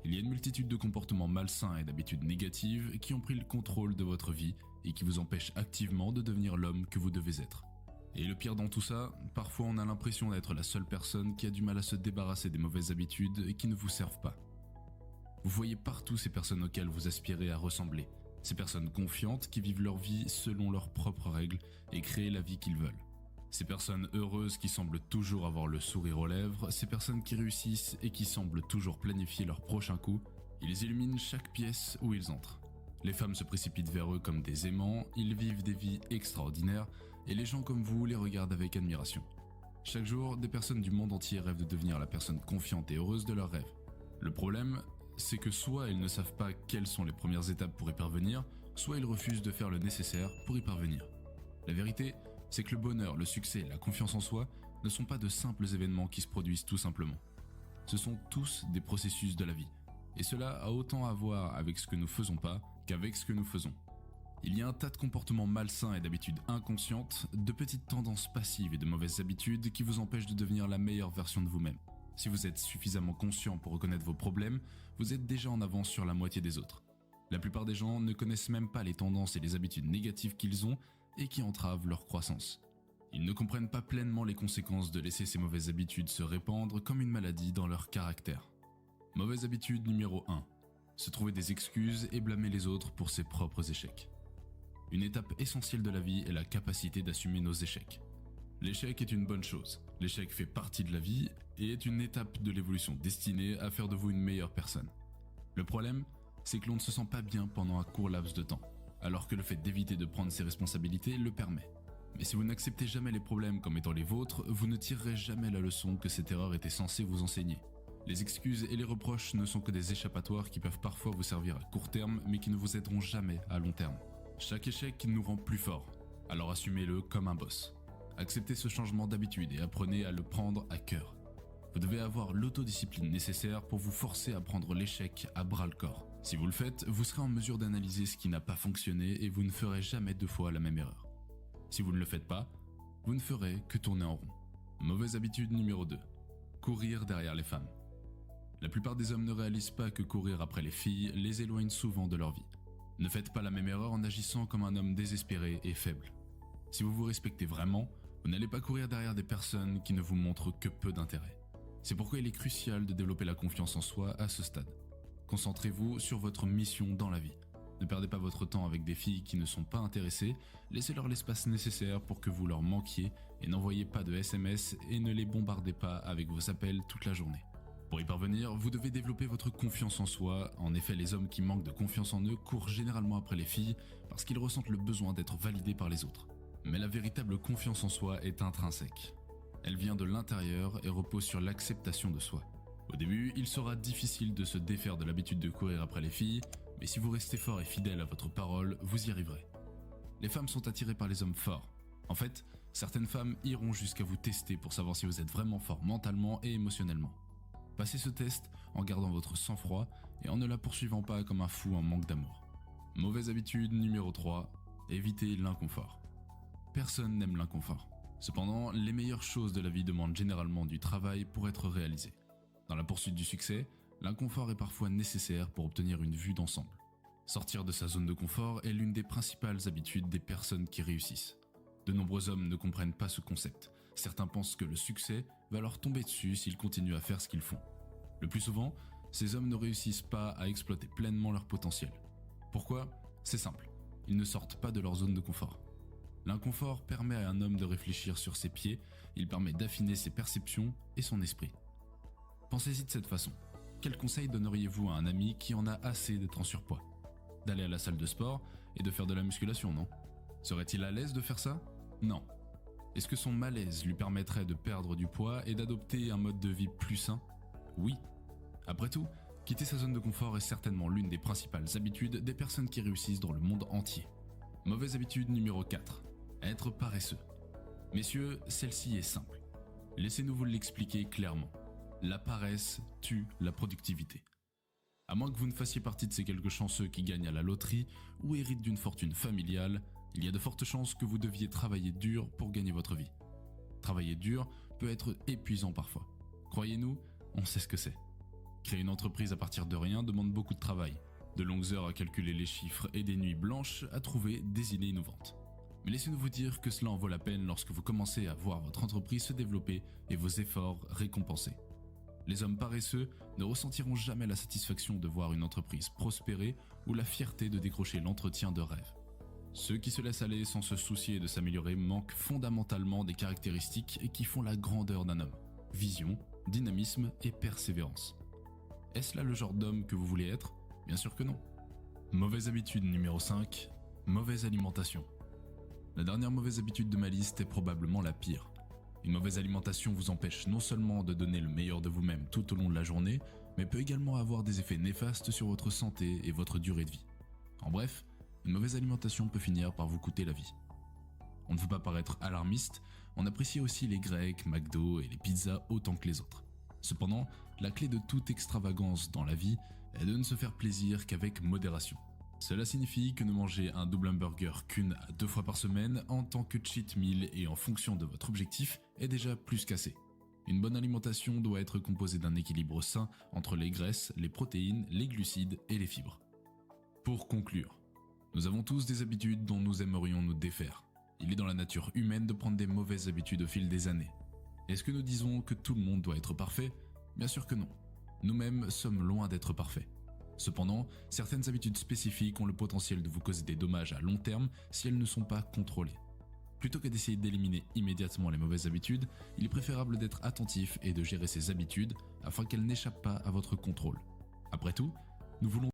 Il y a une multitude de comportements malsains et d'habitudes négatives qui ont pris le contrôle de votre vie et qui vous empêchent activement de devenir l'homme que vous devez être. Et le pire dans tout ça, parfois on a l'impression d'être la seule personne qui a du mal à se débarrasser des mauvaises habitudes et qui ne vous servent pas. Vous voyez partout ces personnes auxquelles vous aspirez à ressembler, ces personnes confiantes qui vivent leur vie selon leurs propres règles et créent la vie qu'ils veulent. Ces personnes heureuses qui semblent toujours avoir le sourire aux lèvres, ces personnes qui réussissent et qui semblent toujours planifier leur prochain coup, ils illuminent chaque pièce où ils entrent. Les femmes se précipitent vers eux comme des aimants, ils vivent des vies extraordinaires et les gens comme vous les regardent avec admiration. Chaque jour, des personnes du monde entier rêvent de devenir la personne confiante et heureuse de leurs rêves. Le problème, c'est que soit ils ne savent pas quelles sont les premières étapes pour y parvenir, soit ils refusent de faire le nécessaire pour y parvenir. La vérité, c'est que le bonheur, le succès et la confiance en soi ne sont pas de simples événements qui se produisent tout simplement. Ce sont tous des processus de la vie, et cela a autant à voir avec ce que nous faisons pas qu'avec ce que nous faisons. Il y a un tas de comportements malsains et d'habitudes inconscientes, de petites tendances passives et de mauvaises habitudes qui vous empêchent de devenir la meilleure version de vous-même. Si vous êtes suffisamment conscient pour reconnaître vos problèmes, vous êtes déjà en avance sur la moitié des autres. La plupart des gens ne connaissent même pas les tendances et les habitudes négatives qu'ils ont et qui entravent leur croissance. Ils ne comprennent pas pleinement les conséquences de laisser ces mauvaises habitudes se répandre comme une maladie dans leur caractère. Mauvaise habitude numéro 1. Se trouver des excuses et blâmer les autres pour ses propres échecs. Une étape essentielle de la vie est la capacité d'assumer nos échecs. L'échec est une bonne chose. L'échec fait partie de la vie et est une étape de l'évolution destinée à faire de vous une meilleure personne. Le problème, c'est que l'on ne se sent pas bien pendant un court laps de temps, alors que le fait d'éviter de prendre ses responsabilités le permet. Mais si vous n'acceptez jamais les problèmes comme étant les vôtres, vous ne tirerez jamais la leçon que cette erreur était censée vous enseigner. Les excuses et les reproches ne sont que des échappatoires qui peuvent parfois vous servir à court terme, mais qui ne vous aideront jamais à long terme. Chaque échec nous rend plus forts, alors assumez-le comme un boss. Acceptez ce changement d'habitude et apprenez à le prendre à cœur. Vous devez avoir l'autodiscipline nécessaire pour vous forcer à prendre l'échec à bras-le-corps. Si vous le faites, vous serez en mesure d'analyser ce qui n'a pas fonctionné et vous ne ferez jamais deux fois la même erreur. Si vous ne le faites pas, vous ne ferez que tourner en rond. Mauvaise habitude numéro 2. Courir derrière les femmes. La plupart des hommes ne réalisent pas que courir après les filles les éloigne souvent de leur vie. Ne faites pas la même erreur en agissant comme un homme désespéré et faible. Si vous vous respectez vraiment, vous n'allez pas courir derrière des personnes qui ne vous montrent que peu d'intérêt. C'est pourquoi il est crucial de développer la confiance en soi à ce stade. Concentrez-vous sur votre mission dans la vie. Ne perdez pas votre temps avec des filles qui ne sont pas intéressées, laissez-leur l'espace nécessaire pour que vous leur manquiez et n'envoyez pas de SMS et ne les bombardez pas avec vos appels toute la journée. Pour y parvenir, vous devez développer votre confiance en soi. En effet, les hommes qui manquent de confiance en eux courent généralement après les filles parce qu'ils ressentent le besoin d'être validés par les autres. Mais la véritable confiance en soi est intrinsèque. Elle vient de l'intérieur et repose sur l'acceptation de soi. Au début, il sera difficile de se défaire de l'habitude de courir après les filles, mais si vous restez fort et fidèle à votre parole, vous y arriverez. Les femmes sont attirées par les hommes forts. En fait, certaines femmes iront jusqu'à vous tester pour savoir si vous êtes vraiment fort mentalement et émotionnellement. Passez ce test en gardant votre sang-froid et en ne la poursuivant pas comme un fou en manque d'amour. Mauvaise habitude numéro 3, évitez l'inconfort. Personne n'aime l'inconfort. Cependant, les meilleures choses de la vie demandent généralement du travail pour être réalisées. Dans la poursuite du succès, l'inconfort est parfois nécessaire pour obtenir une vue d'ensemble. Sortir de sa zone de confort est l'une des principales habitudes des personnes qui réussissent. De nombreux hommes ne comprennent pas ce concept. Certains pensent que le succès va leur tomber dessus s'ils continuent à faire ce qu'ils font. Le plus souvent, ces hommes ne réussissent pas à exploiter pleinement leur potentiel. Pourquoi ? C'est simple. Ils ne sortent pas de leur zone de confort. L'inconfort permet à un homme de réfléchir sur ses pieds, il permet d'affiner ses perceptions et son esprit. Pensez-y de cette façon. Quel conseil donneriez-vous à un ami qui en a assez d'être en surpoids ? D'aller à la salle de sport et de faire de la musculation, non ? Serait-il à l'aise de faire ça ? Non. Est-ce que son malaise lui permettrait de perdre du poids et d'adopter un mode de vie plus sain ? Oui. Après tout, quitter sa zone de confort est certainement l'une des principales habitudes des personnes qui réussissent dans le monde entier. Mauvaise habitude numéro 4. Être paresseux. Messieurs, celle-ci est simple. Laissez-nous vous l'expliquer clairement. La paresse tue la productivité. À moins que vous ne fassiez partie de ces quelques chanceux qui gagnent à la loterie ou héritent d'une fortune familiale, il y a de fortes chances que vous deviez travailler dur pour gagner votre vie. Travailler dur peut être épuisant parfois. Croyez-nous, on sait ce que c'est. Créer une entreprise à partir de rien demande beaucoup de travail, de longues heures à calculer les chiffres et des nuits blanches à trouver des idées innovantes. Mais laissez-nous vous dire que cela en vaut la peine lorsque vous commencez à voir votre entreprise se développer et vos efforts récompensés. Les hommes paresseux ne ressentiront jamais la satisfaction de voir une entreprise prospérer ou la fierté de décrocher l'entretien de rêve. Ceux qui se laissent aller sans se soucier de s'améliorer manquent fondamentalement des caractéristiques qui font la grandeur d'un homme: vision, dynamisme et persévérance. Est-ce là le genre d'homme que vous voulez être? Bien sûr que non. Mauvaise habitude numéro 5, mauvaise alimentation. La dernière mauvaise habitude de ma liste est probablement la pire. Une mauvaise alimentation vous empêche non seulement de donner le meilleur de vous-même tout au long de la journée, mais peut également avoir des effets néfastes sur votre santé et votre durée de vie. En bref, une mauvaise alimentation peut finir par vous coûter la vie. On ne veut pas paraître alarmiste, on apprécie aussi les grecs, McDo et les pizzas autant que les autres. Cependant, la clé de toute extravagance dans la vie est de ne se faire plaisir qu'avec modération. Cela signifie que ne manger un double hamburger qu'une à 2 fois par semaine en tant que cheat meal et en fonction de votre objectif est déjà plus qu'assez. Une bonne alimentation doit être composée d'un équilibre sain entre les graisses, les protéines, les glucides et les fibres. Pour conclure, nous avons tous des habitudes dont nous aimerions nous défaire. Il est dans la nature humaine de prendre des mauvaises habitudes au fil des années. Est-ce que nous disons que tout le monde doit être parfait? Bien sûr que non. Nous-mêmes sommes loin d'être parfaits. Cependant, certaines habitudes spécifiques ont le potentiel de vous causer des dommages à long terme si elles ne sont pas contrôlées. Plutôt que d'essayer d'éliminer immédiatement les mauvaises habitudes, il est préférable d'être attentif et de gérer ces habitudes afin qu'elles n'échappent pas à votre contrôle. Après tout, nous voulons